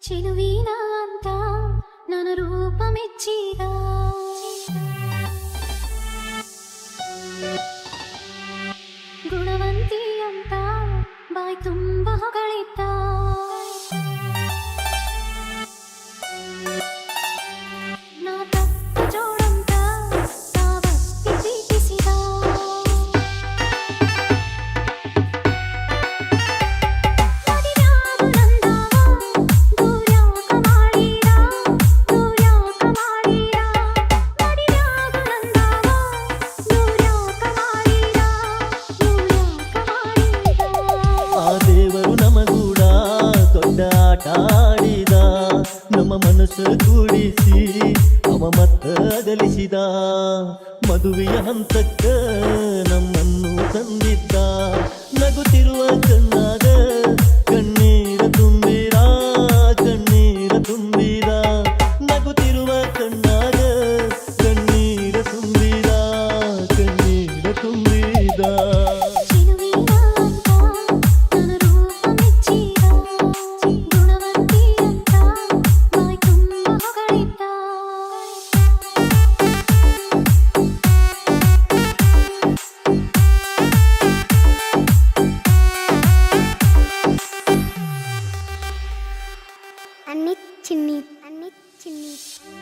ಚೆಲುವಿನ ಅಂತ ನನ್ನ ರೂಪ ಮೆಚ್ಚಿದ ಗುಣವಂತಿ ಅಂತ ಬಾಯಿ ತುಂಬ ಹೊಗಳಿದ್ದ ನಾ ತಪ್ಪ ಜೋಡಂತ ತಾವತ್ತಿ ಪ್ರೀತಿಸಿದ ಆಟಾಡಿದ ನಮ್ಮ ಮನಸ್ಸು ಕೂಡಿಸಿ ಅವ ಮತ್ತ ಅಗಲಿಸಿದ ಮದುವೆಯ ಹಂತಕ್ಕ ನಮ್ಮನ್ನು ತಂದಿದ್ದ ನಗುತ್ತಿರುವ ಕಣ್ಣಾಗ ಕಣ್ಣೀರ ತುಂಬಿರ ಕಣ್ಣೀರ ತುಂಬಿದ ನಗುತ್ತಿರುವ ಕಣ್ಣಾಗ ಕಣ್ಣೀರ ತುಂಬಿದ ಕಣ್ಣೀರ ತುಂಬಿದ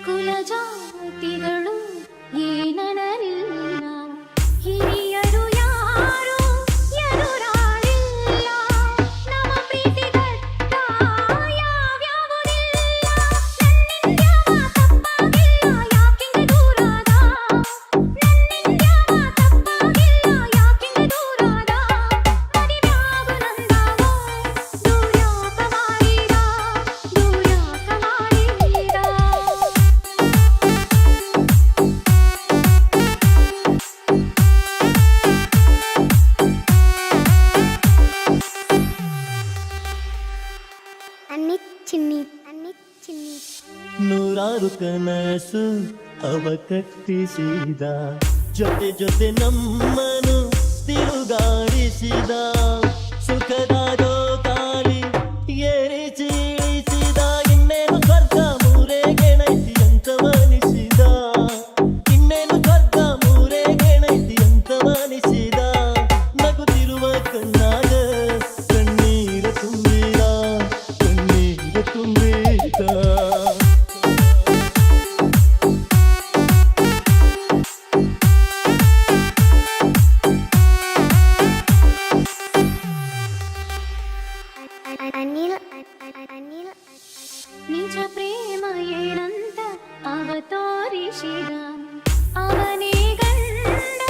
ಕುಲಜಾತಿಗಳು ಏನನರಿಲ್ಲ ಹಿರಿಯರು ಯಾರು ಎದುರಾಳಿಲ್ಲ ನಮ್ಮ ಪ್ರೀತಿಗಟ್ಟ ಯಾವ್ಯಾವುದಿಲ್ಲ ನನ್ನಿಂದ್ಯಾವ ತಪ್ಪಾಗಿಲ್ಲ ಯಾಕಿಂಗೆ ದೂರಾದ ನನ್ನಿಂದ್ಯಾವ ತಪ್ಪಾಗಿಲ್ಲ ಯಾಕಿಂಗೆ ದೂರಾದ ಮದಿವ್ಯಾವ ನಂದಾವ ದೂರ್ಯಾಕ ಮಾಡಿದ ದೂರ್ಯಾಕ ಮಾಡಿದ ನೂರಾರು ಕನಸು ಅವ ಕಟ್ಟಿಸಿದ ಜೊತೆ ಜೊತೆ ನಮ್ಮನು ತಿರುಗಾಡಿಸಿದ ಸುಖದ ಜೋಕಾಲಿ ಏರಿಸಿ ಇಳಿಸಿದ ಇನ್ನೇನು ಸ್ವರ್ಗ ಮೂರೇ ಗೆಣೈತಿ ಅಂತ ಮನಿಸಿದ ಇನ್ನೇನು ಸ್ವರ್ಗ ಮೂರೇ ಗೆಣೈತಿ ಅಂತ ಮನಿಸಿದ ನಗುತ್ತಿರುವ ಕಣ್ಣಾಗ ಕಣ್ಣೀರ ತುಂಬಿದ ಕಣ್ಣೀರ ತುಂಬಿದ ನಿಜ ಪ್ರೇಮ ಏನಂತ ಅವ ತೋರಿಸಿದ ಅವನೇ ಗಂಡ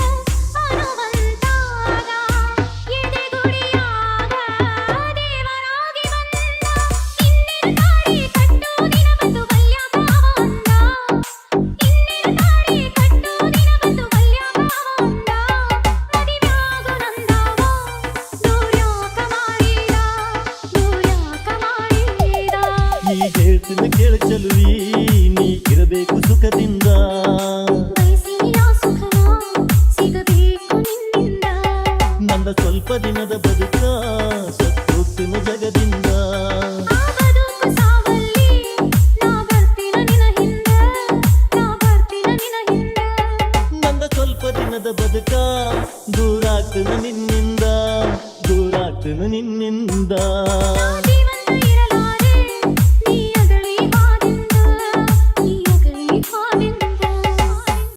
ಅನ್ನುವಂತಾದ ಎದೆಗುಡಿಯಾಗ ದೇವರಾಗಿ ಬಂದ ಇನ್ನೇನು ತಾಳಿ ಕಟ್ಟೋ ದಿನ ಬಂದು ಬಲ್ಯಾಕ ಅಂದ ಇನ್ನೇನು ತಾಳಿ ಕಟ್ಟೋ ದಿನ ಬಂದು ಬಲ್ಯಾಕ ಅಂದ ಮದಿವ್ಯಾಗ ನಂದಾವ ದೂರ್ಯಾಕ ಮಾಡಿದ ದೂರ್ಯಾಕ ಮಾಡಿದ ಈ ಹೇಳ್ತಿನ ಕೇಳ ಚಲುವಿ ನೀ ಇರಬೇಕು ಸುಖದಿಂದ ಬಯಸಿಯ ಸುಖವ ಸಿಗಬೇಕು ನಿನ್ನಿಂದ ನಂದ ಸ್ವಲ್ಪ ದಿನದ ಬದುಕ ಸತ್ತೋಗ್ತಿನ ಜಗದಿಂದ